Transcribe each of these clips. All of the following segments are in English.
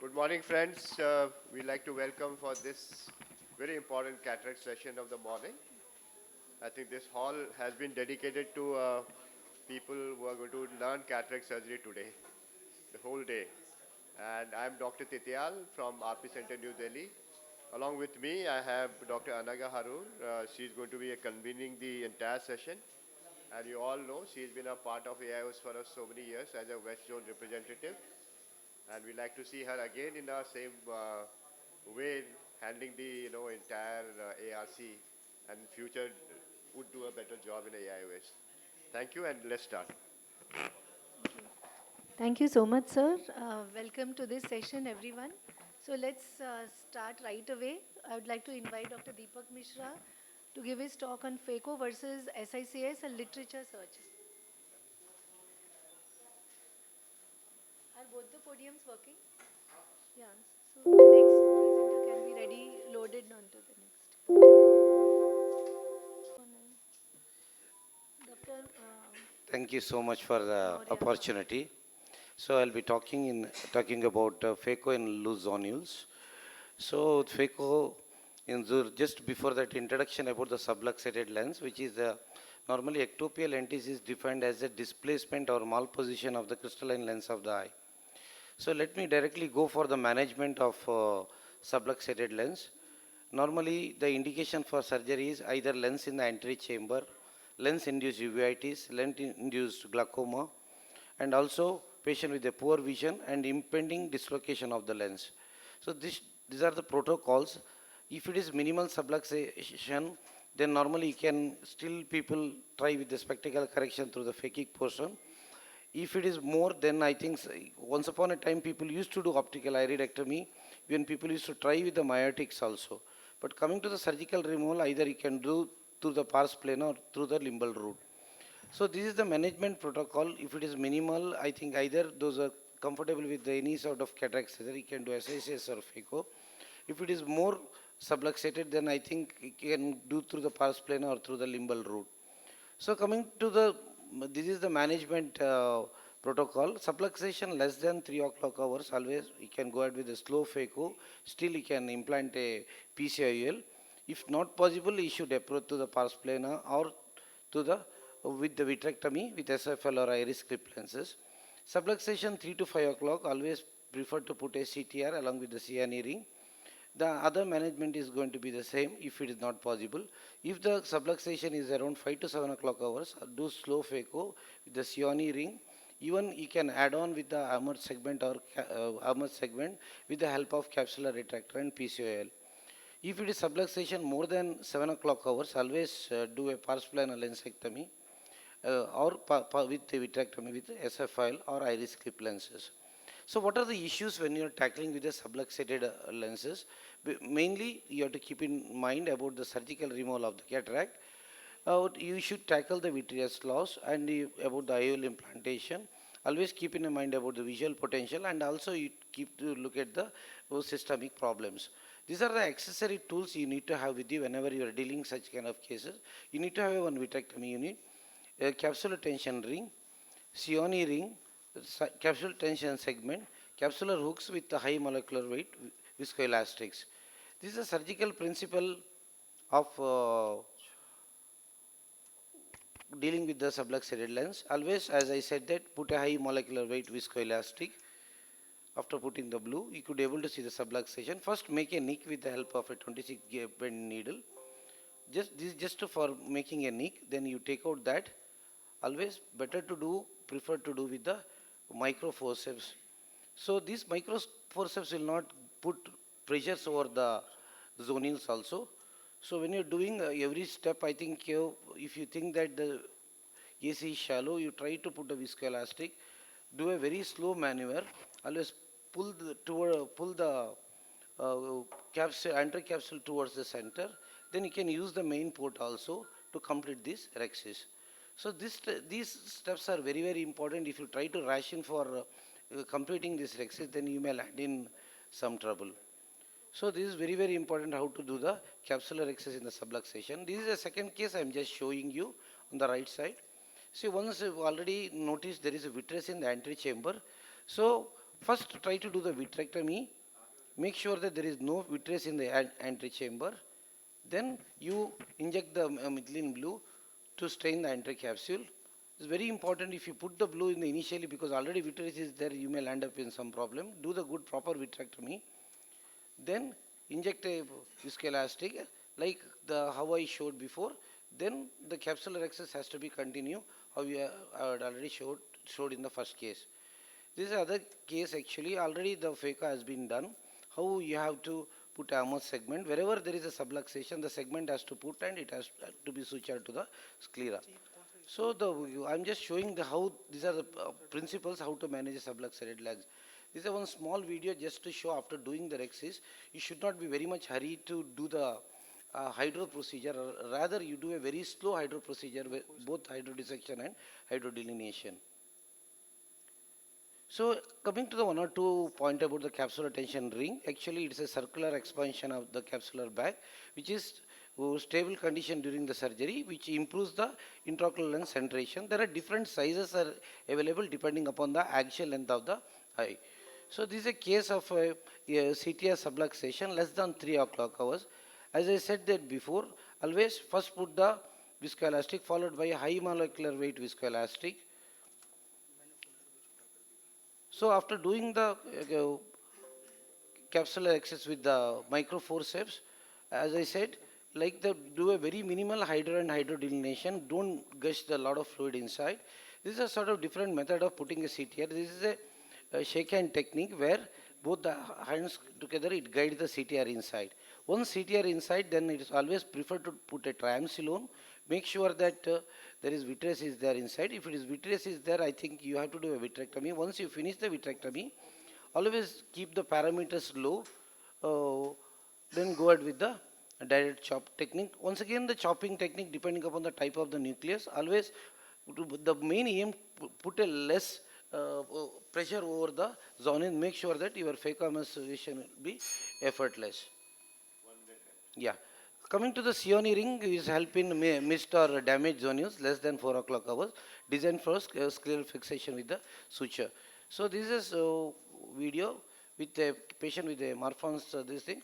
Good morning, friends. We'd like to welcome for this very important cataract session of the morning. I think this hall has been dedicated to people who are going to learn cataract surgery today, the whole day. And I'm Dr. Tityal from RP Center, New Delhi. Along with me, I have Dr. Anaga Harun. She's going to be convening the entire session. And you all know she's been a part of AIOS for us so many years as a West Zone representative. And we like to see her again in the same way handling the entire ARC and future would do a better job in AIOS. Thank you and let's start. Thank you so much, sir. Welcome to this session, everyone. So let's start right away. I would like to invite Dr. Deepak Mishra to give his talk on FACO versus SICS and literature search. Are both the podiums working? Yeah. So the next presenter can be ready, loaded onto the next. Dr. Thank you so much for the Maurya. opportunity. So I'll be talking about FACO and loose zonules. So FACO, just before that introduction about the subluxated lens, which is normally ectopial lens is defined as a displacement or malposition of the crystalline lens of the eye. So let me directly go for the management of subluxated lens. Normally, the indication for surgery is either lens in the anterior chamber, lens-induced uveitis, lens-induced glaucoma, and also patient with a poor vision and impending dislocation of the lens. So these are the protocols. If it is minimal subluxation, then normally people try with the spectacle correction through the phakic portion. If it is more, then I think once upon a time people used to do optical iridectomy, when people used to try with the myotics also. But coming to the surgical removal, either you can do through the pars plana or through the limbal route. So this is the management protocol. If it is minimal, I think either those are comfortable with any sort of cataract surgery, you can do SICS or FACO. If it is more subluxated, then I think you can do through the pars plana or through the limbal route. So coming to this is the management protocol. Subluxation less than 3 o'clock hours, always you can go ahead with a slow phaco. Still you can implant a PCIOL. If not possible, you should approach to the pars plana or to the with the vitrectomy with SFL or iris clip lenses. Subluxation 3 to 5 o'clock, always prefer to put a CTR along with the CNE ring. The other management is going to be the same if it is not possible. If the subluxation is around 5 to 7 o'clock hours, do slow phaco with the Sioni ring. Even you can add on with the armor segment or armor segment with the help of capsular retractor and PCOL. If it is subluxation more than 7 o'clock hours, always do a pars plana lensectomy or with the vitrectomy with SFL or iris clip lenses. So what are the issues when you're tackling with the subluxated lenses? Mainly, you have to keep in mind about the surgical removal of the cataract. You should tackle the vitreous loss and about the IOL implantation. Always keep in mind about the visual potential, and also you keep to look at the systemic problems. These are the accessory tools you need to have with you whenever you are dealing such kind of cases. You need to have one vitrectomy unit, a capsular tension ring, Sioni ring, capsule tension segment, capsular hooks with the high molecular weight viscoelastics. This is a surgical principle of dealing with the subluxated lens. Always, as I said that, put a high molecular weight viscoelastic. After putting the blue, you could able to see the subluxation. First, make a nick with the help of a 26 bend needle. Just for making a nick. Then you take out that. Always better to do, prefer to do with the micro forceps. So these micro forceps will not put pressures over the zonules also. So when you're doing every step, I think if you think that the AC is shallow, you try to put a viscoelastic, do a very slow maneuver, always pull the capsule, anterior capsule towards the center. Then you can use the main port also to complete this rexis. So these steps are very, very important. If you try to ration for completing this rexis, then you may land in some trouble. So this is very, very important how to do the capsular rexis in the subluxation. This is the second case I am just showing you on the right side. See, once you've already noticed there is a vitreous in the anterior chamber. So first try to do the vitrectomy make sure that there is no vitreous in the antechamber. Then you inject the methylene blue to stain the entry capsule. It's very important if you put the blue in the initially because already vitreous is there, you may land up in some problem. Do the good proper vitrectomy. Then inject a viscoelastic like the how I showed before. Then the capsular access has to be continue how you had already showed in the first case. This other case actually already the FACA has been done. How you have to put a Amos segment wherever there is a subluxation, the segment has to put and it has to be sutured to the sclera. So I'm just showing the how these are the principles how to manage a subluxated lens. This is one small video just to show after doing the Rexis, you should not be very much hurried to do the hydro procedure. Rather, you do a very slow hydro procedure with both hydrodissection and hydrodelineation. So coming to the one or two point about the capsular tension ring, actually it's a circular expansion of the capsular bag, which is stable condition during the surgery, which improves the intraocular lens centration. There are different sizes are available depending upon the axial length of the eye. So this is a case of a CTR subluxation less than 3 o'clock hours. As I said that before, always first put the viscoelastic followed by a high molecular weight viscoelastic. So after doing the capsular access with the micro forceps, as I said, like the do a very minimal hydro and hydrodelineation. Don't gush the lot of fluid inside. This is a sort of different method of putting a CTR. This is a shake hand technique where both the hands together it guides the CTR inside. Once CTR inside, then it is always preferred to put a triamcinolone. Make sure that there is vitreous is there inside. If it is vitreous is there, I think you have to do a vitrectomy. Once you finish the vitrectomy, always keep the parameters low. Then go ahead with the direct chop technique. Once again, the chopping technique depending upon the type of the nucleus. Always the main aim put a less pressure over the zone and make sure that your phacoemus solution will be effortless. Yeah. Coming to the Sioni ring is helping missed or damaged zonules less than 4 o'clock hours. Designed for scleral fixation with the suture. So this is a video with a patient with a Marfan's this thing,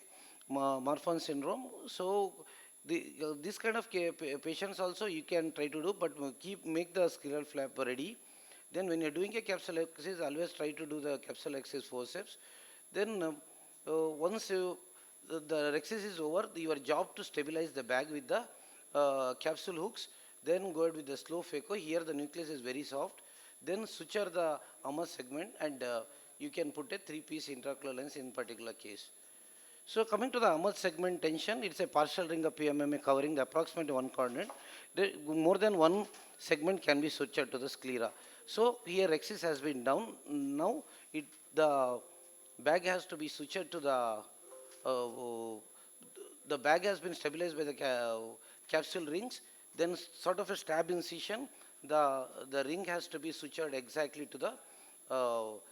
Marfan syndrome. So this kind of patients also you can try to do, but make the scleral flap ready. Then when you're doing a capsule exercise, always try to do the capsule exercise forceps. Then once the Rexis is over, your job to stabilize the bag with the capsule hooks. Then go ahead with the slow phaco. Here the nucleus is very soft. Then suture the Amos segment and you can put a 3-piece intraocular lens in particular case. So coming to the Amos segment tension, it's a partial ring of PMMA covering the approximately one coordinate. More than one segment can be sutured to the sclera. So here Rexis has been down. Now the bag has to be sutured to the bag has been stabilized by the capsule rings. Then sort of a stab incision, the ring has to be sutured exactly to the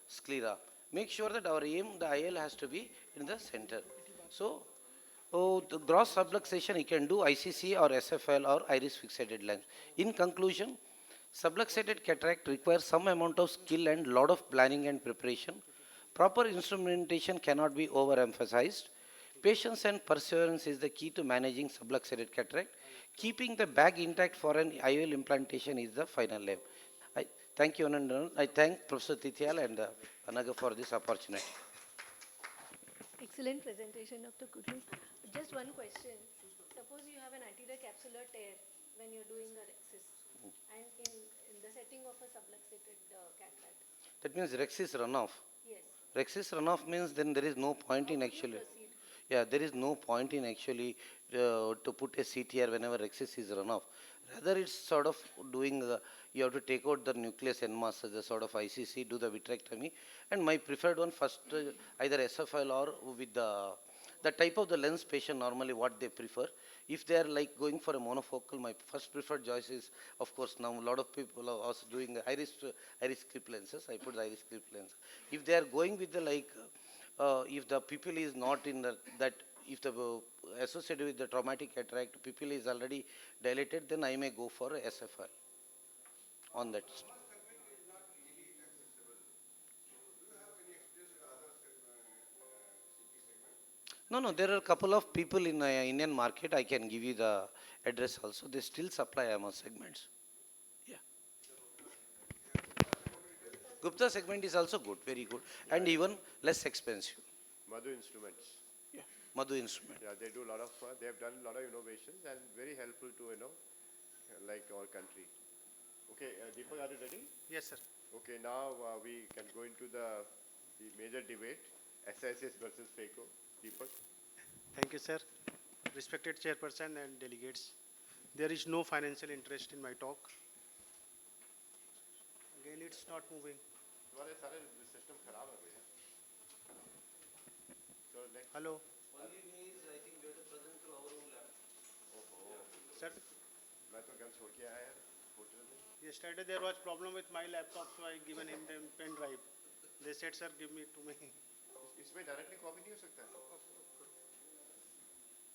sclera. Make sure that our aim, the IL has to be in the center. So the gross subluxation you can do ICC or SFL or iris fixated lens. In conclusion, subluxated cataract requires some amount of skill and lot of planning and preparation. Proper instrumentation cannot be overemphasized. Patience and perseverance is the key to managing subluxated cataract. Keeping the bag intact for an IOL implantation is the final aim. I thank you, Anandan. I thank Professor Tithial and Anaga for this opportunity. Excellent presentation, Dr. Kutlu. Just one question. Suppose you have an anterior capsular tear when you're doing a Rexis and in the setting of a subluxated cataract. That means Rexis runoff. Yes. Rexis runoff means then there is no point in actually. Yeah, there is no point in actually to put a CTR whenever Rexis is runoff. Rather, it's sort of doing, you have to take out the nucleus en masse as a sort of ICC, do the vitrectomy. And my preferred one first, either SFL or with the type of the lens patient normally what they prefer. If they are like going for a monofocal, my first preferred choice is, of course, now a lot of people are also doing the iris clip lenses. I put the iris clip lens. If they are going with the like, if the pupil is not in that, if the associated with the traumatic cataract, pupil is already dilated, then I may go for SFL on that. No, no, there are a couple of people in Indian market. I can give you the address also. They still supply AMO segments. Yeah. Gupta segment is also good, very good, and even less expensive. Madhu Instruments. Yeah. Madhu instrument. Yeah, they do a lot of, they have done a lot of innovations and very helpful to, like our country. Okay, Deepak, are you ready? Yes, sir. Okay, now we can go into the major debate, SICS versus FACO. Deepak? Thank you, sir. Respected chairperson and delegates, there is no financial interest in my talk. Again, it's not moving. तुम्हारे सारे system खराब है भैया. So next. Hello, Only is I think we have to present through our own lab. sir. मैं तो घर छोड़ के आया यार होटल में. Yesterday there was problem with my laptop, so I given him the pen drive. They said, sir, give me to me. इसमें directly copy नहीं हो सकता.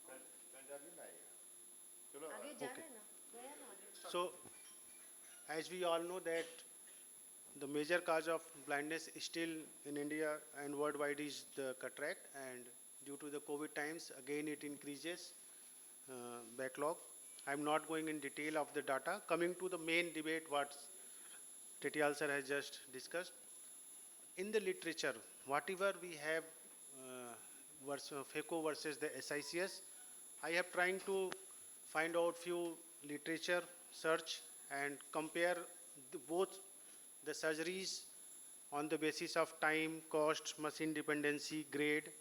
पेन ड्राइव नहीं लाएगा. चलो. आगे जाना है ना, गया ना आगे. So, as we all know that the major cause of blindness is still in India and worldwide is the cataract, and due to the COVID times, again it increases backlog. I'm not going in detail of the data. Coming to the main debate what Tetial sir has just discussed. In the literature, whatever we have FACO versus the SICS, I have trying to find out few literature search and compare both the surgeries on the basis of time, cost, machine dependency, grade,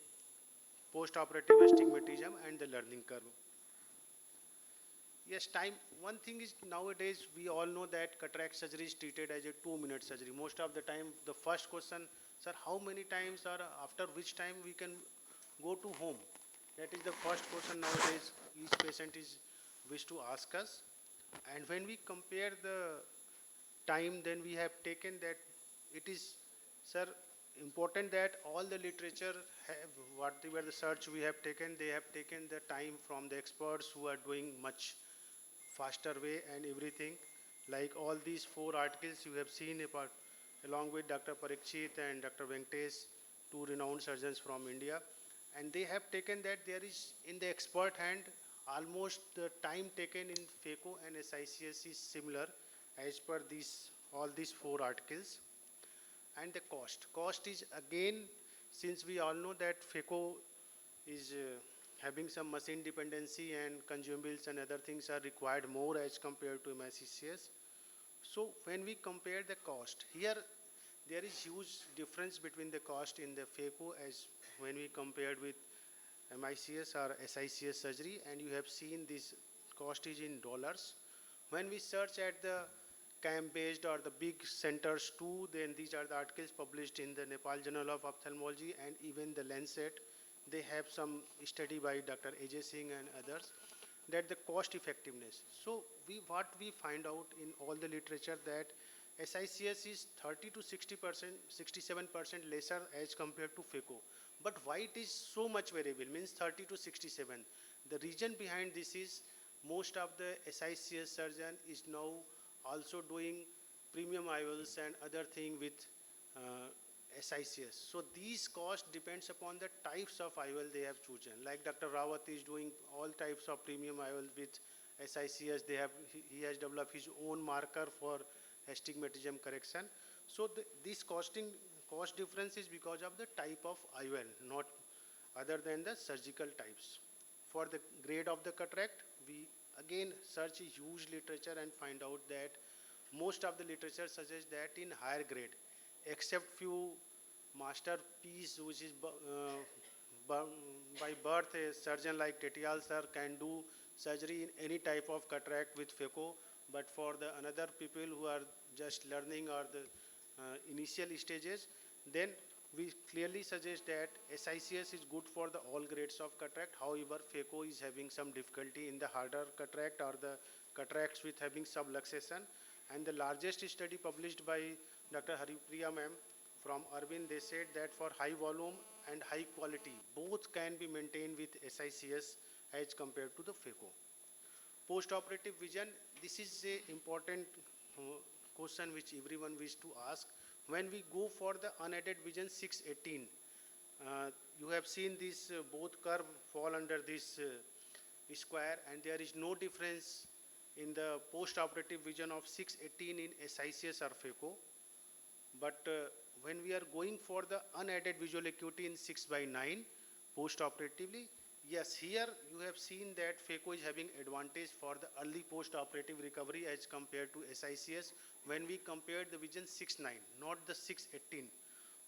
post-operative astigmatism, and the learning curve. Yes, time. One thing is nowadays we all know that cataract surgery is treated as a 2-minute surgery. Most of the time, the first question, sir, how many times or after which time we can go to home? That is the first question nowadays each patient is wish to ask us. And when we compare the time, then we have taken that it is, sir, important that all the literature have whatever the search we have taken, they have taken the time from the experts who are doing much faster way and everything. Like all these 4 articles you have seen about, along with Dr. Parikshit and Dr. Venkatesh, 2 renowned surgeons from India. And they have taken that there is in the expert hand almost the time taken in FACO and SICS is similar as per these all these 4 articles. And the cost. Cost is again, since we all know that FACO is having some machine dependency and consumables and other things are required more as compared to MICCS. So when we compare the cost, here there is huge difference between the cost in the FACO as when we compared with MICS or SICS surgery, and you have seen this cost is in dollars. When we search at the CAM-based or the big centers too, then these are the articles published in the Nepal Journal of Ophthalmology and even the Lancet. They have some study by Dr. Ajay Singh and others that the cost effectiveness. So what we find out in all the literature that SICS is 30 to 60%, 67% lesser as compared to FACO. But why it is so much variable, means 30 to 67. The reason behind this is most of the SICS surgeon is now also doing premium IOLs and other thing with SICS. So these costs depends upon the types of IOL they have chosen. Like Dr. Rawat is doing all types of premium IOL with SICS. He has developed his own marker for astigmatism correction. So this cost difference is because of the type of IOL, not other than the surgical types. For the grade of the cataract, we again search a huge literature and find out that most of the literature suggests that in higher grade, except few masterpiece which is by birth a surgeon like Tetial sir can do surgery in any type of cataract with FACO, but for the another people who are just learning or the initial stages, then we clearly suggest that SICS is good for the all grades of cataract. However, FACO is having some difficulty in the harder cataract or the cataracts with having subluxation. And the largest study published by Dr. Haripriya ma'am from Arvind, they said that for high volume and high quality, both can be maintained with SICS as compared to the FACO. Post-operative vision, this is a important question which everyone wish to ask. When we go for the unaided vision 618, You have seen this both curve fall under this square, and there is no difference in the post-operative vision of 618 in SICS or FECO. But when we are going for the unaided visual acuity in 6 by 9 post-operatively, yes, here you have seen that FECO is having advantage for the early post-operative recovery as compared to SICS when we compared the vision 6-9, not the 6-18.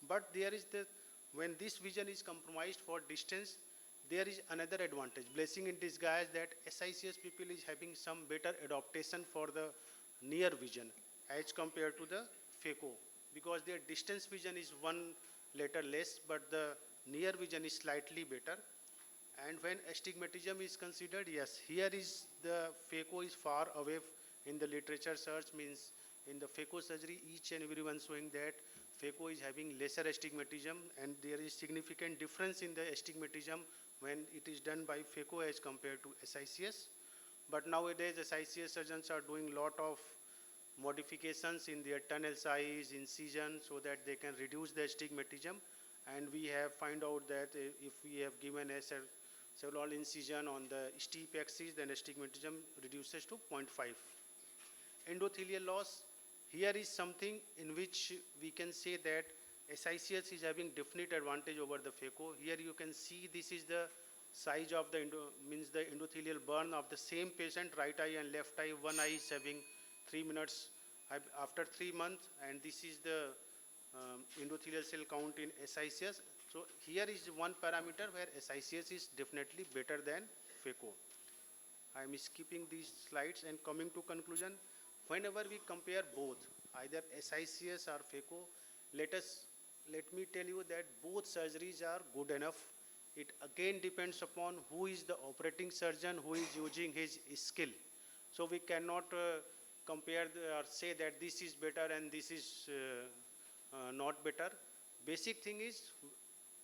But there is the, when this vision is compromised for distance, there is another advantage, blessing in disguise, that SICS people is having some better adaptation for the near vision as compared to the FECO, because their distance vision is one letter less, but the near vision is slightly better. And when astigmatism is considered, yes, here is the FECO is far away in the literature search, means in the FECO surgery, each and everyone showing that FECO is having lesser astigmatism, and there is significant difference in the astigmatism when it is done by FECO as compared to SICS. But nowadays, SICS surgeons are doing lot of modifications in their tunnel size, incision, so that they can reduce the astigmatism. And we have find out that if we have given a cerebral incision on the steep axis, then astigmatism reduces to 0.5. Endothelial loss, here is something in which we can say that SICS is having definite advantage over the FECO. Here you can see this is the size of the means the endothelial burn of the same patient, right eye and left eye. One eye is having 3 minutes after 3 months, and this is the endothelial cell count in SICS. So here is one parameter where SICS is definitely better than FECO. I am skipping these slides and coming to conclusion. Whenever we compare both, either SICS or FECO, let me tell you that both surgeries are good enough. It again depends upon who is the operating surgeon, who is using his skill. So we cannot compare or say that this is better and this is not better. Basic thing is,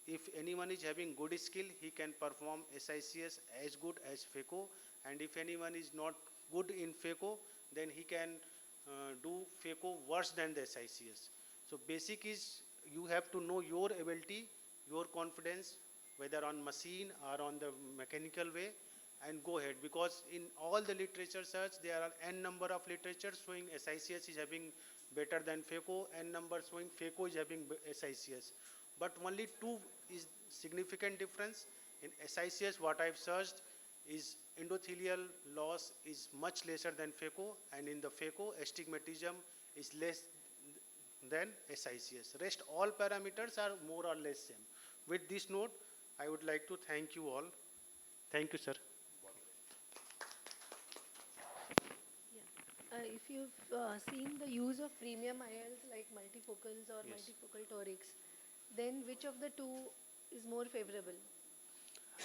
if anyone is having good skill, he can perform SICS as good as FECO, and if anyone is not good in FECO, then he can do FECO worse than the SICS. So basic is, you have to know your ability, your confidence, whether on machine or on the mechanical way, and go ahead, because in all the literature search, there are n number of literature showing SICS is having better than FECO, n number showing FECO is having SICS. But only two is significant difference. In SICS, what I've searched is endothelial loss is much lesser than FECO, and in the FECO, astigmatism is less than SICS. Rest all parameters are more or less same. With this note, I would like to thank you all. Thank you, sir. If you've seen the use of premium IOLs like multifocals or Yes. multifocal torics, then which of the two is more favorable?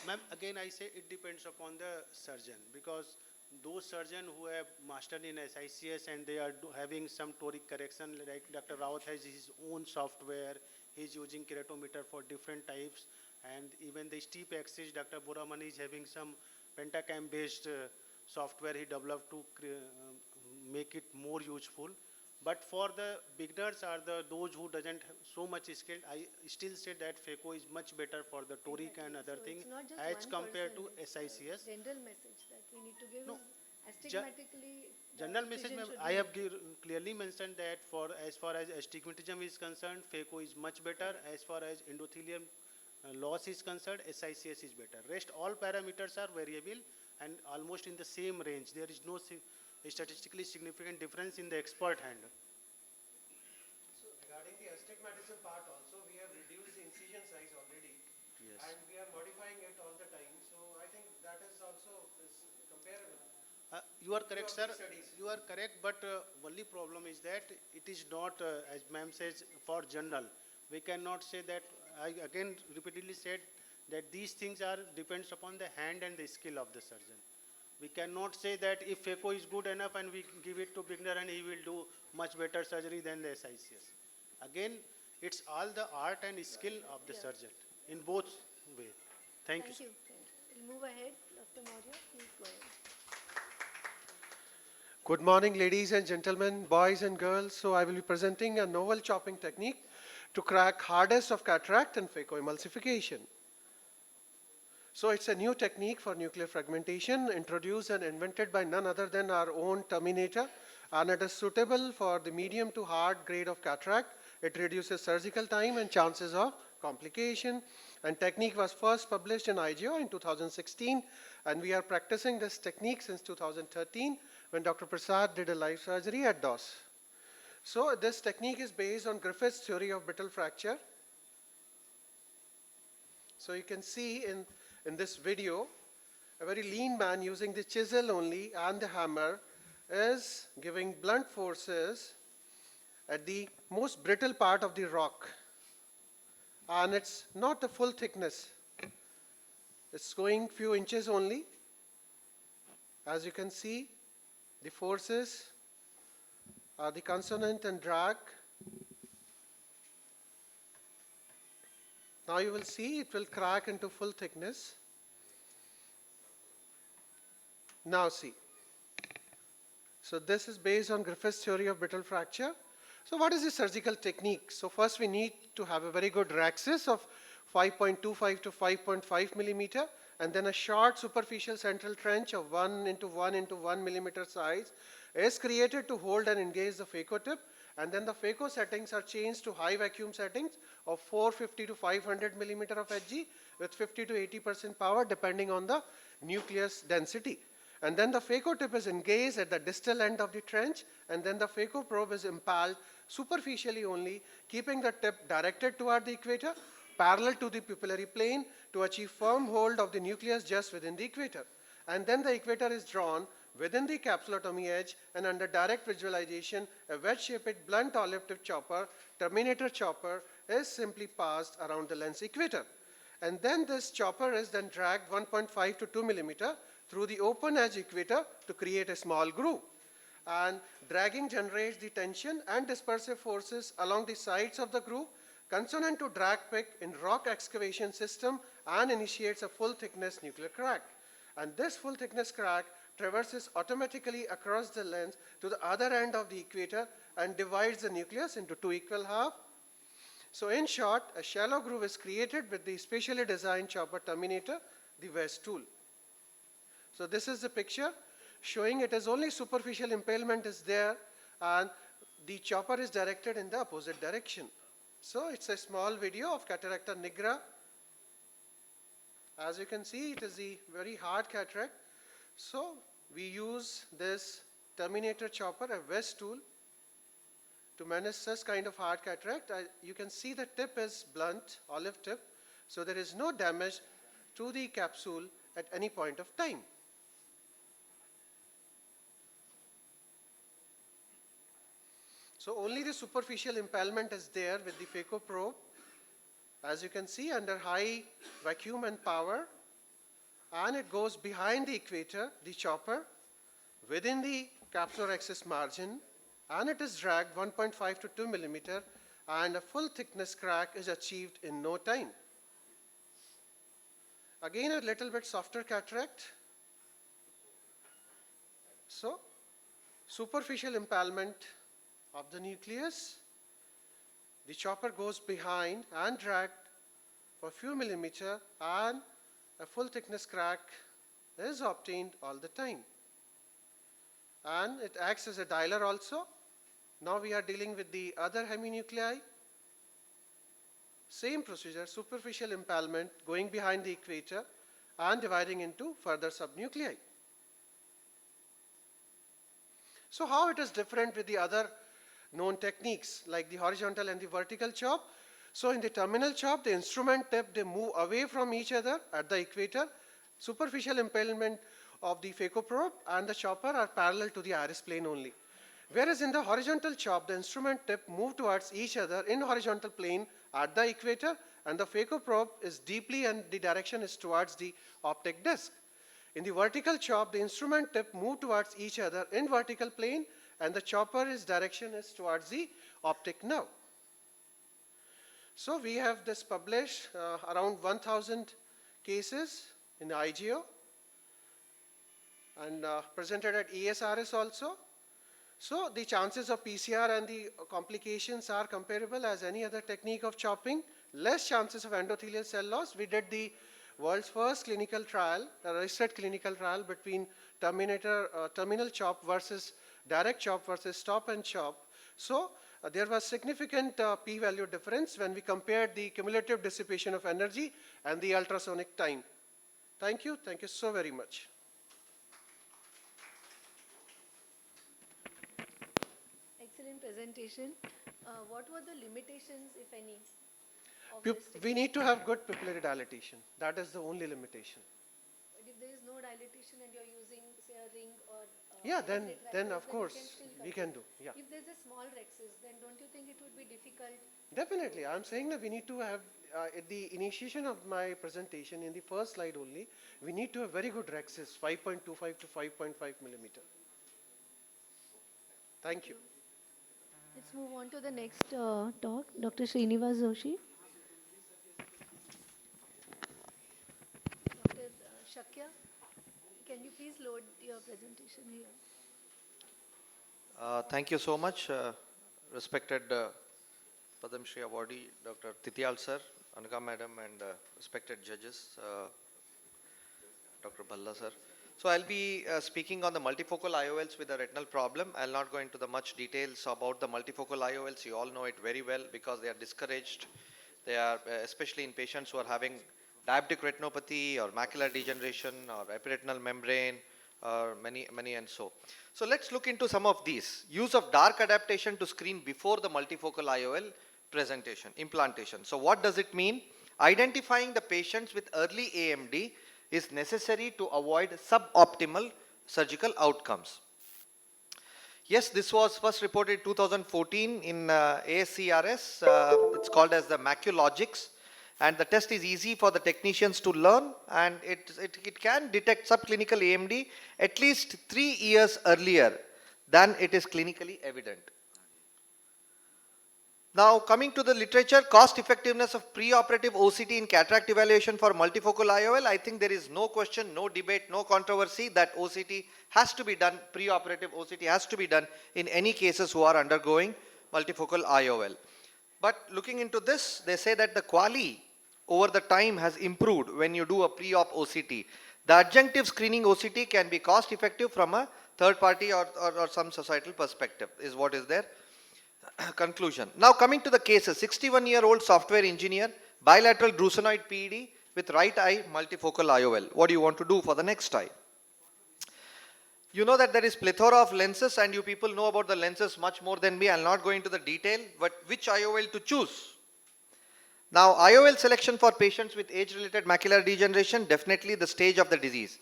Ma'am, again I say it depends upon the surgeon, because those surgeons who have mastered in SICS and they are having some toric correction, like Dr. Rawat has his own software, he's using keratometer for different types, and even the steep axis, Dr. Boraman is having some pentacam based software he developed to make it more useful. But for the beginners or those who doesn't have so much skill, I still say that FECO is much better for the toric and other So thing it's not just as one compared to person, it's SICS. a general message that we need to give No. is astigmatically. the General message, incision ma'am, should I be- have clearly mentioned that for as far as astigmatism is concerned, FECO is much better. As far as endothelium loss is concerned, SICS is better. Rest all parameters are variable and almost in the same range. There is no statistically significant difference in the expert hand. So regarding the astigmatism part also, we have reduced the incision size already. Yes. And we are modifying it all the time. So I think that is also is comparable. You are correct, sir. Of the studies. You are correct, but only problem is that it is not, as ma'am says, for general. We cannot say that. I again repeatedly said that these things are depends upon the hand and the skill of the surgeon. We cannot say that if FECO is good enough and we give it to beginner and he will do much better surgery than the SICS. Again, it's all the art and skill of the surgeon in both ways. Thank you. Thank you. Thank you. We'll move ahead. Dr. Maurya, please go ahead. Good morning, ladies and gentlemen, boys and girls. So I will be presenting a novel chopping technique to crack hardest of cataract and phacoemulsification. So it's a new technique for nuclear fragmentation introduced and invented by none other than our own Terminator, and it is suitable for the medium to hard grade of cataract. It reduces surgical time and chances of complication, and technique was first published in IGO in 2016, and we are practicing this technique since 2013 when Dr. Prasad did a live surgery at DOS. So this technique is based on Griffith's theory of brittle fracture. So you can see in this video, a very lean man using the chisel only and the hammer is giving blunt forces at the most brittle part of the rock. And it's not the full thickness. It's going few inches only. As you can see, the forces are the consonant and drag. Now you will see it will crack into full thickness. Now see. So this is based on Griffith's theory of brittle fracture. So what is the surgical technique? So first we need to have a very good raxis of 5.25 to 5.5 millimeter, and then a short superficial central trench of 1 into 1 into 1 millimeter size is created to hold and engage the phaco tip, and then the phaco settings are changed to high vacuum settings of 450 to 500 millimeter of Hg with 50 to 80% power depending on the nucleus density. And then the phaco tip is engaged at the distal end of the trench, and then the phaco probe is impaled superficially only, keeping the tip directed toward the equator, parallel to the pupillary plane to achieve firm hold of the nucleus just within the equator. And then the equator is drawn within the capsulotomy edge, and under direct visualization, a wedge-shaped blunt olive tip chopper, terminator chopper, is simply passed around the lens equator. And then this chopper is then dragged 1.5 to 2 millimeter through the open edge equator to create a small groove. And dragging generates the tension and dispersive forces along the sides of the groove, consonant to drag pick in rock excavation system, and initiates a full thickness nuclear crack. And this full thickness crack traverses automatically across the lens to the other end of the equator and divides the nucleus into two equal halves. So in short, a shallow groove is created with the specially designed chopper terminator, the West tool. So this is the picture showing it is only superficial impalement is there, and the chopper is directed in the opposite direction. So it's a small video of Cataract nigra. As you can see, it is a very hard cataract. So we use this terminator chopper, a West tool, to manage such kind of hard cataract. You can see the tip is blunt, olive tip, so there is no damage to the capsule at any point of time. So only the superficial impalement is there with the phaco probe. As you can see, under high vacuum and power, and it goes behind the equator, the chopper, within the capsular axis margin, and it is dragged 1.5 to 2 millimeter, and a full thickness crack is achieved in no time. Again, a little bit softer cataract. So, superficial impalement of the nucleus, the chopper goes behind and dragged for a few millimeter, and a full thickness crack is obtained all the time. And it acts as a dialer also. Now we are dealing with the other heminuclei. Same procedure, superficial impalement going behind the equator and dividing into further subnuclei. So how it is different with the other known techniques like the horizontal and the vertical chop? So in the terminal chop, the instrument tip, they move away from each other at the equator. Superficial impalement of the phaco probe and the chopper are parallel to the iris plane only. Whereas in the horizontal chop, the instrument tip move towards each other in horizontal plane at the equator, and the phaco probe is deeply and the direction is towards the optic disc. In the vertical chop, the instrument tip move towards each other in vertical plane, and the chopper's direction is towards the optic nerve. So we have this published around 1,000 cases in the IGO and presented at ESRS also. So the chances of PCR and the complications are comparable as any other technique of chopping. Less chances of endothelial cell loss. We did the world's first clinical trial, a registered clinical trial between terminal chop versus direct chop versus stop and chop. So there was significant p-value difference when we compared the cumulative dissipation of energy and the ultrasonic time. Thank you so very much. Excellent presentation. What were the limitations, if any, of We this we technique? need to have good pupillary dilatation. That is the only limitation. But if there is no dilatation and you're using, say, a ring or Yeah, separate then rexes, of you course can still we control. can do. Yeah, If there's a small rexes, then don't you think it would be difficult? definitely. I'm saying that we need to have at the initiation of my presentation in the first slide only. We need to have very good rexes, 5.25 to 5.5 millimeter. Thank you. Let's move on to the next talk. Dr. Srinivas Joshi. Dr. Shakya, can you please load your presentation here? Thank you so much, respected Padam Shri awardee, Dr. Titiyal sir, Anuga madam, and respected judges, Dr. Bhalla sir. So I'll be speaking on the multifocal IOLs with a retinal problem. I'll not go into the much details about the multifocal IOLs. You all know it very well because they are discouraged. They are especially in patients who are having diabetic retinopathy or macular degeneration or epiretinal membrane or many and so. So let's look into some of these. Use of dark adaptation to screen before the multifocal IOL implantation. So what does it mean? Identifying the patients with early AMD is necessary to avoid suboptimal surgical outcomes. Yes, this was first reported 2014 in ASCRS. It's called as the Maculogics. And the test is easy for the technicians to learn, and it can detect subclinical AMD at least 3 years earlier than it is clinically evident. Now coming to the literature, cost effectiveness of preoperative OCT in cataract evaluation for multifocal IOL, I think there is no question, no debate, no controversy that OCT has to be done, preoperative OCT has to be done in any cases who are undergoing multifocal IOL. But looking into this, they say that the quality over the time has improved when you do a pre-op OCT. The adjunctive screening OCT can be cost effective from a third party or some societal perspective is what is their conclusion. Now coming to the cases, 61-year-old software engineer, bilateral drusenoid PED with right eye multifocal IOL. What do you want to do for the next eye? You know that there is plethora of lenses and you people know about the lenses much more than me. I'll not go into the detail, but which IOL to choose? Now IOL selection for patients with age-related macular degeneration, definitely the stage of the disease.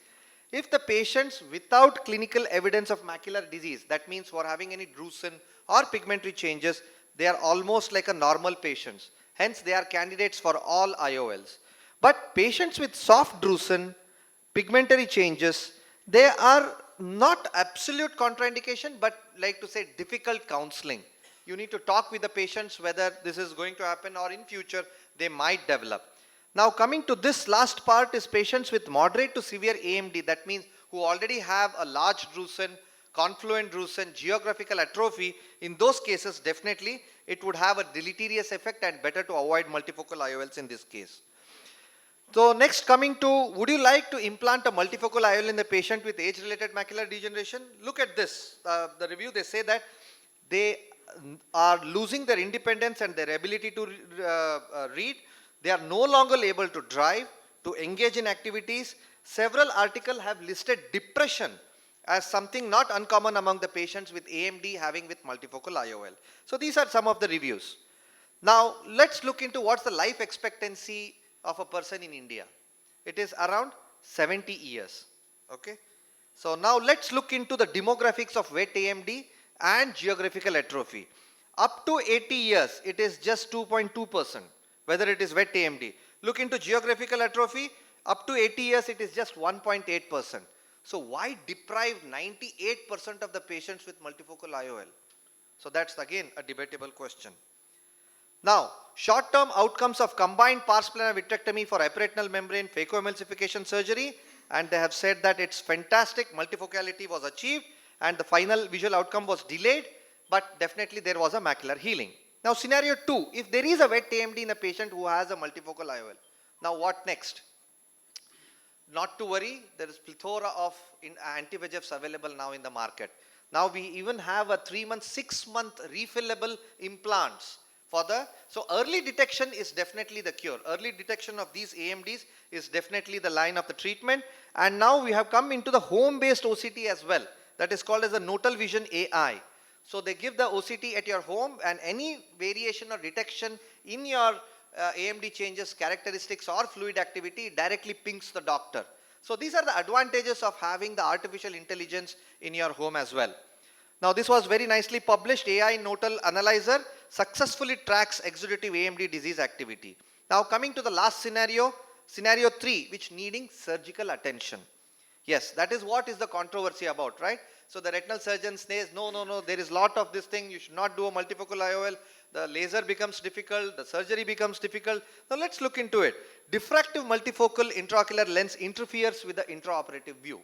If the patients without clinical evidence of macular disease, that means for having any drusen or pigmentary changes, they are almost like a normal patients. Hence they are candidates for all IOLs. But patients with soft drusen, pigmentary changes, they are not absolute contraindication, but like to say difficult counseling. You need to talk with the patients whether this is going to happen or in future they might develop. Now coming to this last part is patients with moderate to severe AMD, that means who already have a large drusen, confluent drusen, geographical atrophy. In those cases definitely it would have a deleterious effect and better to avoid multifocal IOLs in this case. So next coming to, would you like to implant a multifocal IOL in the patient with age-related macular degeneration? Look at this, the review, they say that they are losing their independence and their ability to read. They are no longer able to drive, to engage in activities. Several articles have listed depression as something not uncommon among the patients with AMD having with multifocal IOL. So these are some of the reviews. Now let's look into what's the life expectancy of a person in India. It is around 70 years. Okay. So now let's look into the demographics of wet AMD and geographical atrophy. Up to 80 years, it is just 2.2%, whether it is wet AMD. Look into geographical atrophy, up to 80 years, it is just 1.8%. So why deprive 98% of the patients with multifocal IOL? So that's again a debatable question. Now, short-term outcomes of combined pars plana vitrectomy for epiretinal membrane phacoemulsification surgery, and they have said that it's fantastic, multifocality was achieved, and the final visual outcome was delayed, but definitely there was a macular healing. Now scenario 2, if there is a wet AMD in a patient who has a multifocal IOL, now what next? Not to worry, there is plethora of anti-VEGFs available now in the market. Now we even have a 3-month, 6-month refillable implants for so early detection is definitely the cure. Early detection of these AMDs is definitely the line of the treatment. And now we have come into the home-based OCT as well. That is called as the Notal Vision AI. So they give the OCT at your home, and any variation or detection in your AMD changes, characteristics or fluid activity directly pings the doctor. So these are the advantages of having the artificial intelligence in your home as well. Now this was very nicely published. AI Notal Analyzer successfully tracks exudative AMD disease activity. Now coming to the last scenario, scenario 3, which needing surgical attention. Yes, that is what is the controversy about, right? So the retinal surgeon says, no, there is lot of this thing, you should not do a multifocal IOL, the laser becomes difficult, the surgery becomes difficult. Now let's look into it. Diffractive multifocal intraocular lens interferes with the intraoperative view,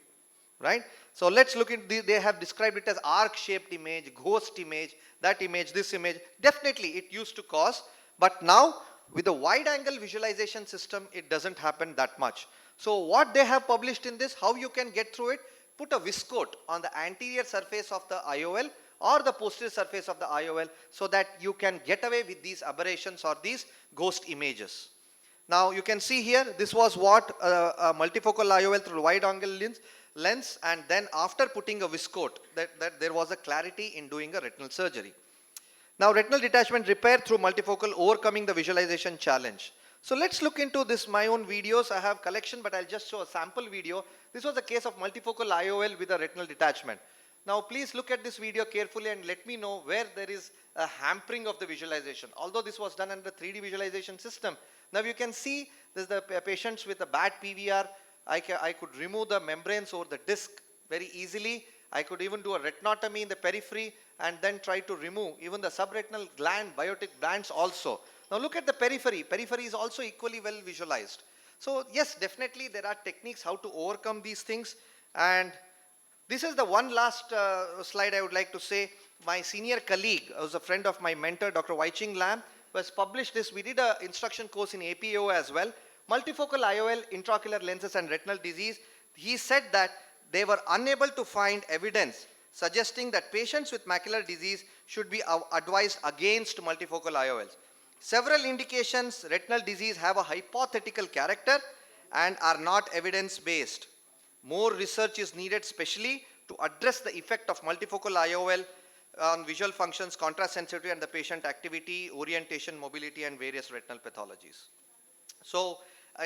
right? So let's look into, they have described it as arc-shaped image, ghost image, that image, this image. Definitely it used to cause, but now with a wide angle visualization system, it doesn't happen that much. So what they have published in this, how you can get through it, put a viscoat on the anterior surface of the IOL or the posterior surface of the IOL so that you can get away with these aberrations or these ghost images. Now you can see here, this was what a multifocal IOL through wide angle lens, and then after putting a viscoat, that there was a clarity in doing a retinal surgery. Now retinal detachment repair through multifocal, overcoming the visualization challenge. So let's look into this, my own videos. I have collection, but I'll just show a sample video. This was a case of multifocal IOL with a retinal detachment. Now please look at this video carefully and let me know where there is a hampering of the visualization. Although this was done under 3D visualization system. Now you can see there's the patients with a bad PVR. I could remove the membranes over the disc very easily. I could even do a retinotomy in the periphery and then try to remove even the subretinal gland, biotic glands also. Now look at the periphery. Periphery is also equally well visualized. So yes, definitely there are techniques how to overcome these things. And this is the one last slide I would like to say. My senior colleague, who's a friend of my mentor, Dr. Wai-Ching Lam, was published this. We did an instruction course in APO as well. Multifocal IOL, intraocular lenses and retinal disease. He said that they were unable to find evidence suggesting that patients with macular disease should be advised against multifocal IOLs. Several indications retinal disease have a hypothetical character and are not evidence-based. More research is needed, especially to address the effect of multifocal IOL on visual functions, contrast sensitivity, and the patient activity, orientation, mobility, and various retinal pathologies. So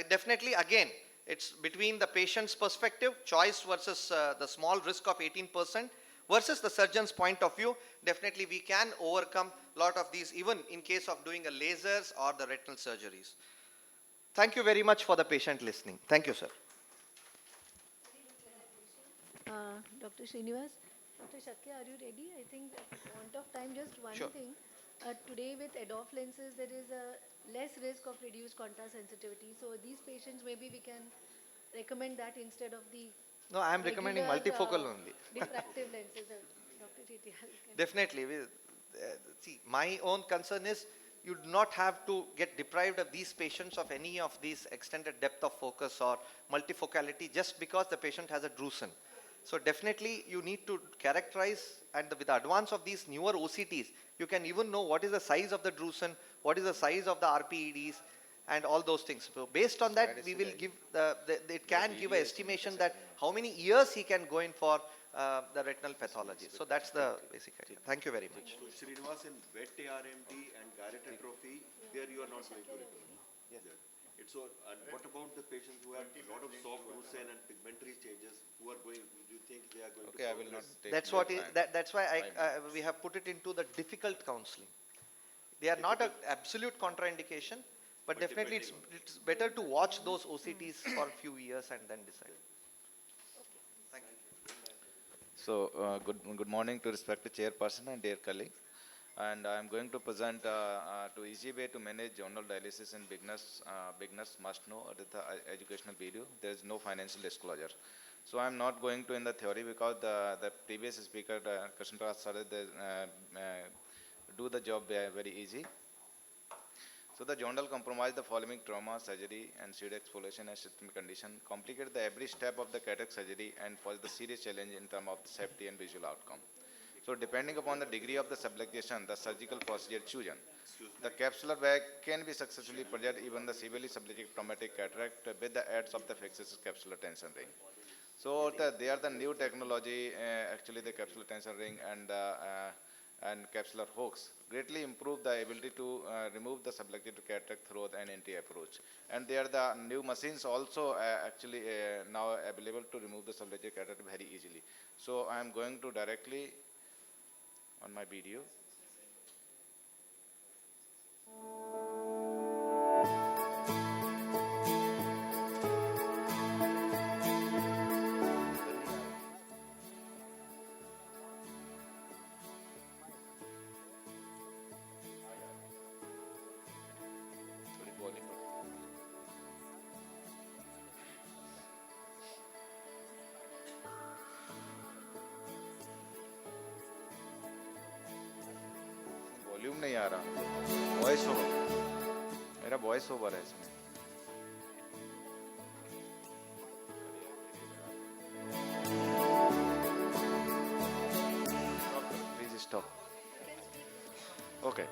definitely, again, it's between the patient's perspective, choice versus the small risk of 18%, versus the surgeon's point of view. Definitely we can overcome a lot of these, even in case of doing a lasers or the retinal surgeries. Thank you very much for the patient listening. Thank you, sir. Dr. Srinivas, Dr. Shakya, are you ready? I think at want of time, just one Sure. thing. Today with ADOF lenses, there is a less risk of reduced contrast sensitivity. So these patients, maybe we can recommend that instead of the No, I am recommending regular, multifocal only. diffractive lenses. Dr. TTL can- Definitely. See, my own concern is you do not have to get deprived of these patients of any of these extended depth of focus or multifocality just because the patient has a drusen. So definitely you need to characterize, and with the advance of these newer OCTs, you can even know what is the size of the drusen, what is the size of the RPEDs, and all those things. So based on that, we will give it can give an estimation that how many years he can go in for the retinal pathology. So that's the basic idea. Thank you very much. So Srinivas, in wet ARMD and Garrett atrophy, there you are not going to recommend. Yes. So, and what about the patients who have a lot of soft drusen and pigmentary changes, who are going, do you think they are going to Okay, I will not progress? take That's more what is, time. that's why we have put it into the difficult counseling. They are not an absolute contraindication, but definitely it's better to watch those OCTs for a few years and then decide. Thank you. So, good morning to respected chairperson and dear colleagues. and I'm going to present to easy way to manage journal dialysis in beginners. Beginners must know the educational video. There is no financial disclosure. So I'm not going to in the theory because the previous speaker, Krishna started do the job very easy. So the journal compromised the following trauma, surgery, and seed exfoliation and systemic condition, complicated the every step of the cataract surgery, and posed the serious challenge in terms of the safety and visual outcome. So depending upon the degree of the subluxation, the surgical procedure chosen, the capsular bag can be successfully project even the severely subluxated traumatic cataract with the aids of the fixed capsular tension ring. So they are the new technology, actually the capsular tension ring and capsular hooks greatly improve the ability to remove the subluxated cataract through an entry approach. And they are the new machines also actually now available to remove the subluxated cataract very easily. So I am going to directly on my video. थोड़ी volume बढ़ाओ। Volume नहीं आ रहा, voice over, मेरा voice over है इसमें। Please stop. Okay,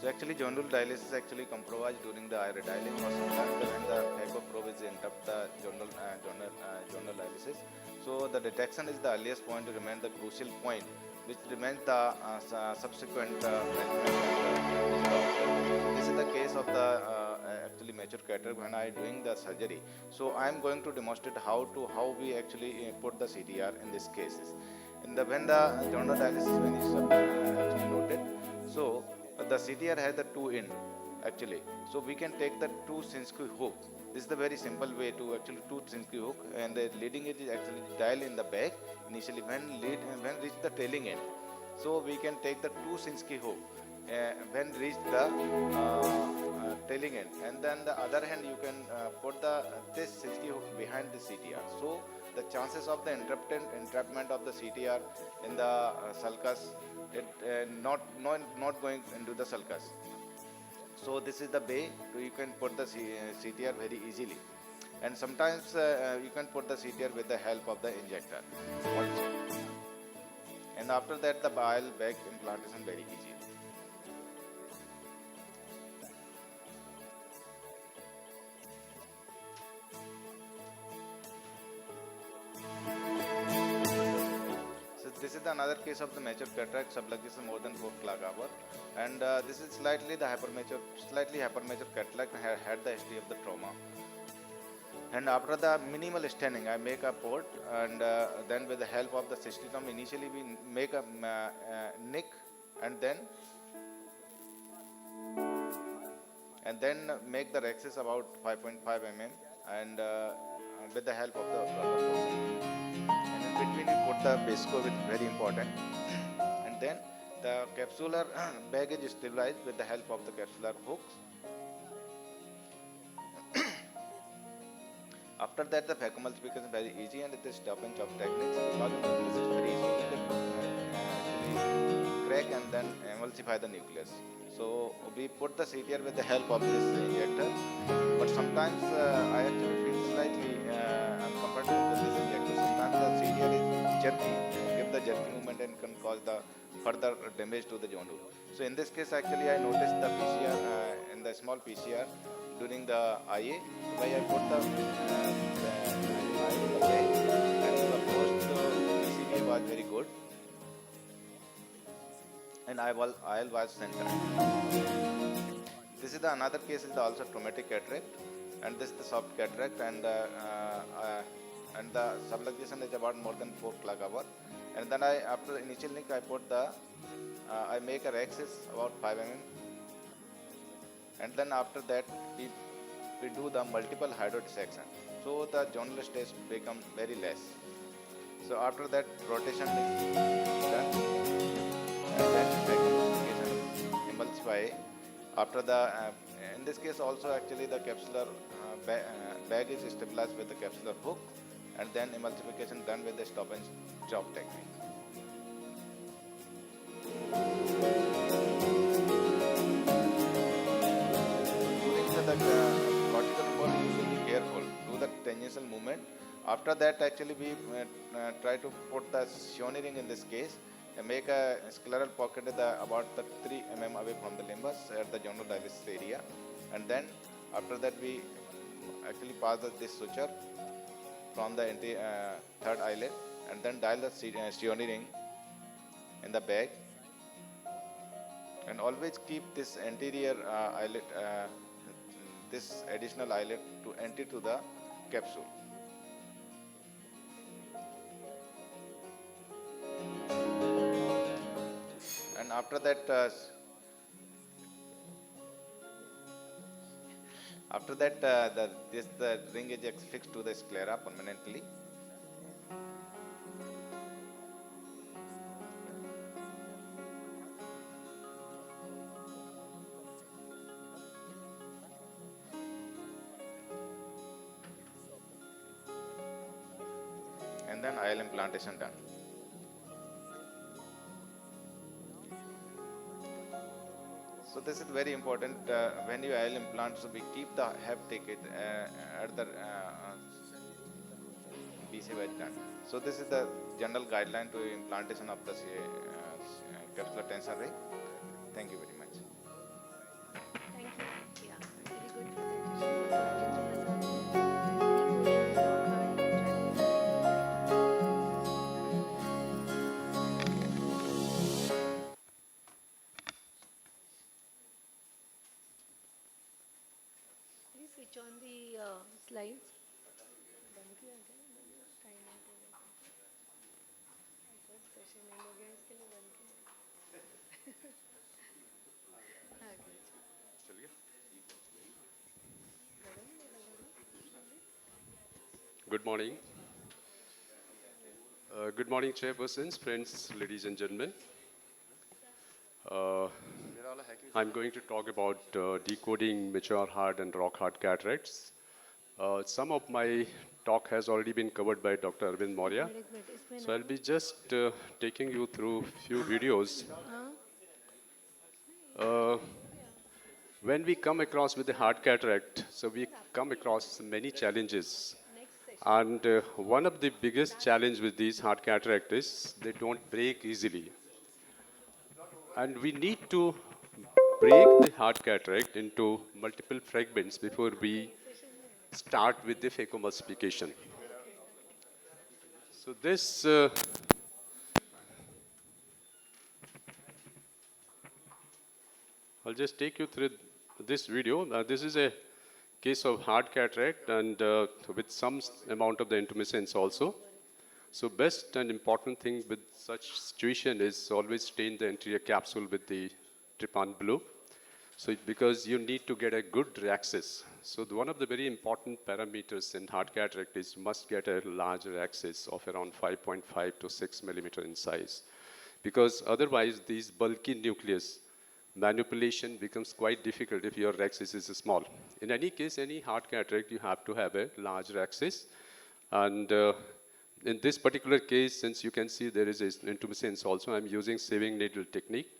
so actually journal dialysis actually compromised during the iodine or sometimes when the phaco probe is interrupt the journal dialysis. So the detection is the earliest point to remain the crucial point, which remains the subsequent management. This is the case of the actually mature cataract when I doing the surgery. So I am going to demonstrate how we actually put the CTR in these cases. When the journal dialysis when is actually loaded, so the CTR has the two end actually. So we can take the two Sinskey hook. This is the very simple way to actually two Sinskey hook, and the leading edge is actually dial in the back initially when reach the trailing end. So we can take the two Sinskey hook when reach the trailing end, and then the other hand you can put this Sinskey hook behind the CTR. So the chances of the entrapment of the CTR in the sulcus, not going into the sulcus. So this is the way you can put the CTR very easily, and sometimes you can put the CTR with the help of the injector also. And after that the bile bag implantation very easy. This is another case of the mature cataract subluxation more than 4 clock hour, and this is slightly hypermature cataract had the history of the trauma. And after the minimal staining, I make a port, and then with the help of the cystosome, initially we make a nick, and then make the rexis about 5.5 mm, and with the help of the and in between we put the basco, which is very important, and then the capsular baggage is stabilized with the help of the capsular hooks. After that the phacoemulsification is very easy, and it is stop and chop techniques because the nucleus is free, so we can actually crack and then emulsify the nucleus. So we put the CTR with the help of this injector, but sometimes I actually feel slightly uncomfortable with this injector. Sometimes the CTR is jerky, give the jerky movement and can cause the further damage to the journal. So in this case actually I noticed the PCR in the small PCR during the IA, so I put the IA and the post CTA was very good, and IL was center. This is the another case is the also traumatic cataract, and this is the soft cataract, and the subluxation is about more than 4 clock hour, and then after initial nick I put the I make a rexis about 5 mm, and then after that we do the multiple hydrodissection, so the journal stress become very less. So after that rotation is done, and then emulsification emulsify. After the, in this case also actually the capsular bag is stabilized with the capsular hook, and then emulsification done with the stop and chop technique. During the cortical ball, you should be careful. Do the tangential movement. After that, actually, we try to put the ring in this case and make a scleral pocket about the 3 mm away from the limbus at the general dialysis area. And then, after that, we actually pass this suture from the third eyelid and then dial the ring in the bag. And always keep this anterior eyelid, this additional eyelid to enter to the capsule. And after that, the ring is fixed to the sclera permanently. And then IL implantation done. So this is very important when you IL implant. So we keep the have ticket at the BC wedge done. So this is the general guideline to implantation of the capsular tensor ring. Thank you very much. Thank you. Yeah, very good presentation, Dr. Rajendra Prasad. Please switch on the slides. बंद किया क्या? Time out हो गया। Session end हो गया, इसके लिए बंद किया। आगे चलिए। Good morning. Good morning, chairpersons, friends, ladies and gentlemen. I'm going to talk about decoding mature hard and rock hard cataracts. Some of my talk has already been covered by Dr. Arvind Maurya. So I'll be just taking you through few videos. When we come across with the hard cataract, so we come across many challenges. And one of the biggest challenge with these hard cataract is they don't break easily. And we need to break the hard cataract into multiple fragments before we start with the phacoemulsification. So this I'll just take you through this video. This is a case of hard cataract and with some amount of the intumescence also. So best and important thing with such situation is always stain the anterior capsule with the trypan blue. So because you need to get a good axis. So one of the very important parameters in hard cataract is you must get a larger axis of around 5.5 to 6 millimeter in size. Because otherwise these bulky nucleus manipulation becomes quite difficult if your axis is small. In any case, any hard cataract, you have to have a larger axis. And in this particular case, since you can see there is an intumescence also, I'm using sieving needle technique,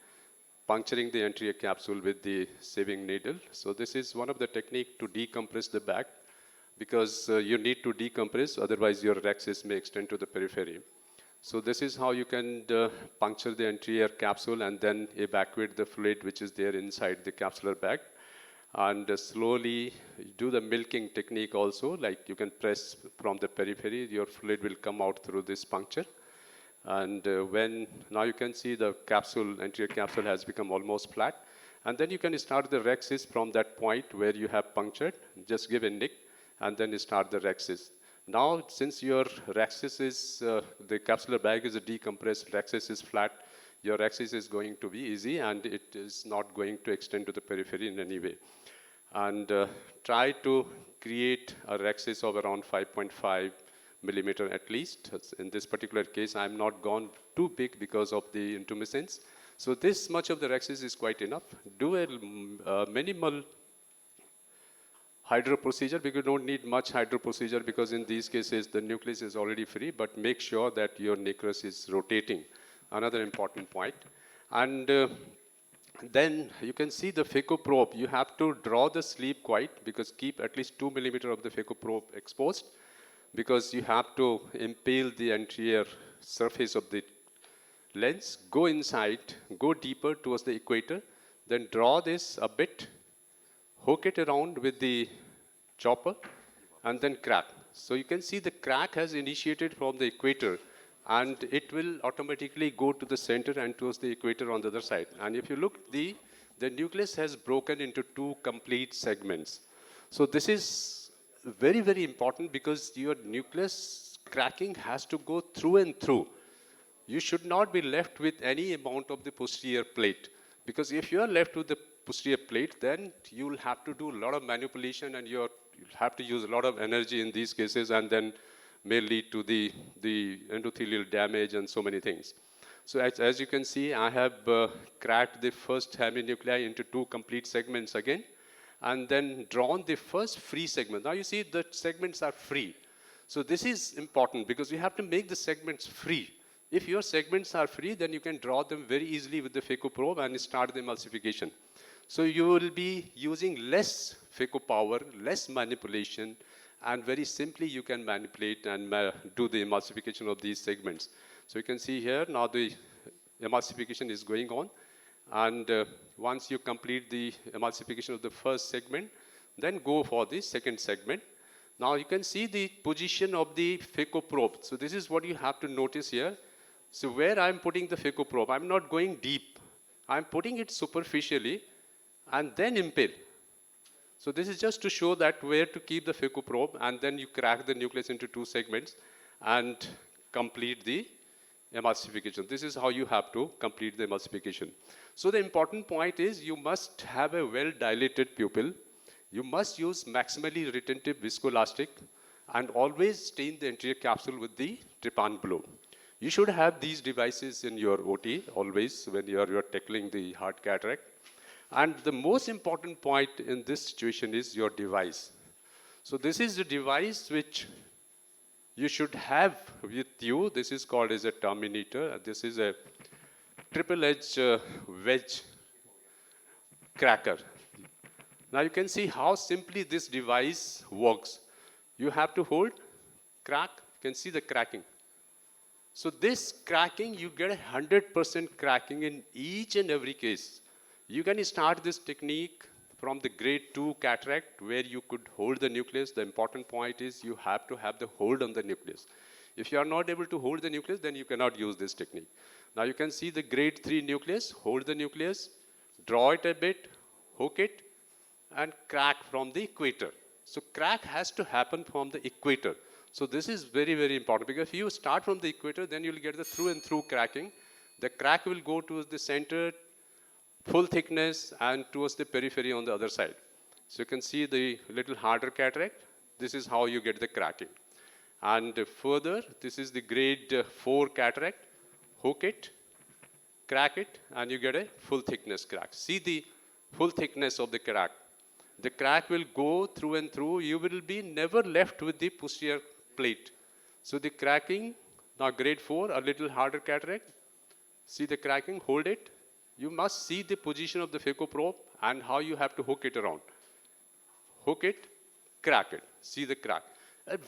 puncturing the anterior capsule with the sieving needle. So this is one of the technique to decompress the back, because you need to decompress, otherwise your axis may extend to the periphery. So this is how you can puncture the anterior capsule and then evacuate the fluid which is there inside the capsular bag. And slowly do the milking technique also, like you can press from the periphery, your fluid will come out through this puncture. And now you can see the capsule, anterior capsule has become almost flat. And then you can start the rhexis from that point where you have punctured, just give a nick, and then start the rhexis. Now, since your rhexis is, the capsular bag is a decompressed, rhexis is flat, your rhexis is going to be easy and it is not going to extend to the periphery in any way. And try to create a rhexis of around 5.5 millimeter at least. In this particular case, I'm not gone too big because of the intumescence. So this much of the rhexis is quite enough. Do a minimal hydro procedure, because you don't need much hydro procedure, because in these cases the nucleus is already free, but make sure that your nacreous is rotating. Another important point. And then you can see the phaco probe. You have to draw the sleeve quite, because keep at least 2 millimeter of the phaco probe exposed, because you have to impale the anterior surface of the lens, go inside, go deeper towards the equator, then draw this a bit, hook it around with the chopper, and then crack. So you can see the crack has initiated from the equator, and it will automatically go to the center and towards the equator on the other side. And if you look, the nucleus has broken into 2 complete segments. So this is very, very important, because your nucleus cracking has to go through and through. You should not be left with any amount of the posterior plate, because if you are left with the posterior plate, then you will have to do a lot of manipulation, and you'll have to use a lot of energy in these cases, and then may lead to the endothelial damage and so many things. So as you can see, I have cracked the first heminuclei into 2 complete segments again, and then drawn the first free segment. Now you see the segments are free. So this is important, because we have to make the segments free. If your segments are free, then you can draw them very easily with the phaco probe and start the emulsification. So you will be using less phaco power, less manipulation, and very simply you can manipulate and do the emulsification of these segments. So you can see here, now the emulsification is going on. And once you complete the emulsification of the first segment, then go for the second segment. Now you can see the position of the phaco probe. So this is what you have to notice here. So where I'm putting the phaco probe, I'm not going deep. I'm putting it superficially and then impale. So this is just to show that where to keep the phaco probe, and then you crack the nucleus into 2 segments and complete the emulsification. This is how you have to complete the emulsification. So the important point is you must have a well-dilated pupil. You must use maximally retentive viscoelastic, and always stain the anterior capsule with the trypan blue. You should have these devices in your OT always when you're tackling the hard cataract. And the most important point in this situation is your device. So this is the device which you should have with you. This is called as a terminator. This is a triple edge wedge cracker. Now you can see how simply this device works. You have to hold, crack, you can see the cracking. So this cracking, you get 100% cracking in each and every case. You can start this technique from the grade 2 cataract, where you could hold the nucleus. The important point is you have to have the hold on the nucleus. If you are not able to hold the nucleus, then you cannot use this technique. Now you can see the grade 3 nucleus, hold the nucleus, draw it a bit, hook it, and crack from the equator. So crack has to happen from the equator. So this is very, very important, because if you start from the equator, then you'll get the through and through cracking. The crack will go towards the center, full thickness, and towards the periphery on the other side. So you can see the little harder cataract. This is how you get the cracking. And further, this is the grade 4 cataract. Hook it, crack it, and you get a full thickness crack. See the full thickness of the crack. The crack will go through and through. You will be never left with the posterior plate. So the cracking, now grade 4, a little harder cataract. See the cracking, hold it. You must see the position of the phaco probe and how you have to hook it around. Hook it, crack it. See the crack.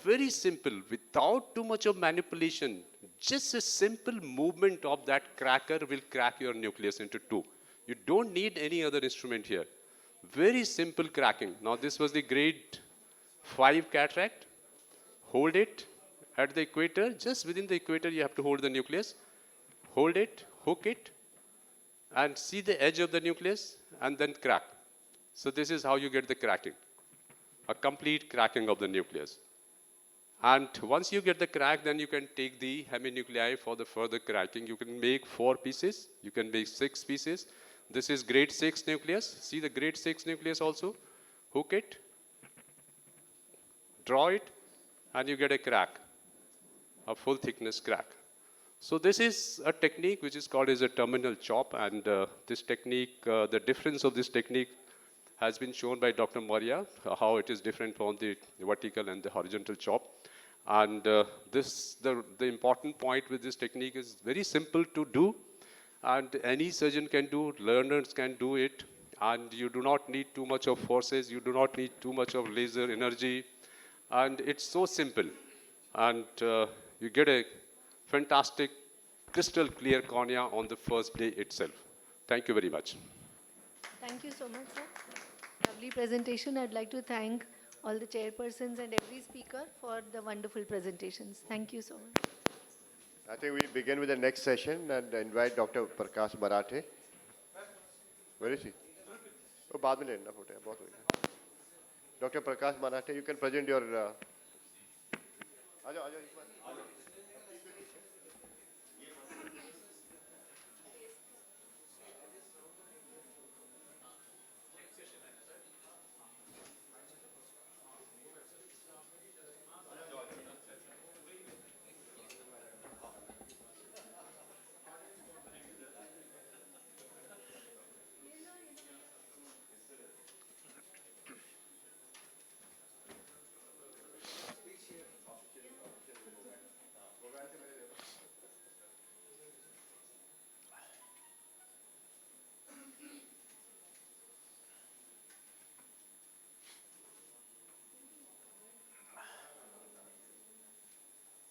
Very simple, without too much of manipulation. Just a simple movement of that cracker will crack your nucleus into 2. You don't need any other instrument here. Very simple cracking. Now this was the grade 5 cataract. Hold it at the equator. Just within the equator you have to hold the nucleus. Hold it, hook it, and see the edge of the nucleus, and then crack. So this is how you get the cracking. A complete cracking of the nucleus. And once you get the crack, then you can take the heminuclei for the further cracking. You can make 4 pieces. You can make 6 pieces. This is grade 6 nucleus. See the grade 6 nucleus also. Hook it, draw it, and you get a crack. a full thickness crack. So this is a technique which is called as a terminal chop, and this technique, the difference of this technique has been shown by Dr. Maria, how it is different from the vertical and the horizontal chop. And the important point with this technique is very simple to do, and any surgeon can do, learners can do it, and you do not need too much of forces, you do not need too much of laser energy, and it's so simple. And you get a fantastic, crystal clear cornea on the first day itself. Thank you very much. Thank you so much, sir. Lovely presentation. I'd like to thank all the chairpersons and every speaker for the wonderful presentations. Thank you so much. I think we begin with the next session and invite Dr. Prakash Marathe. Where is he? Oh, बाद में लेना photo है, बहुत हो गया. Dr. Prakash Marathe, you can present your. आ जाओ इस बार.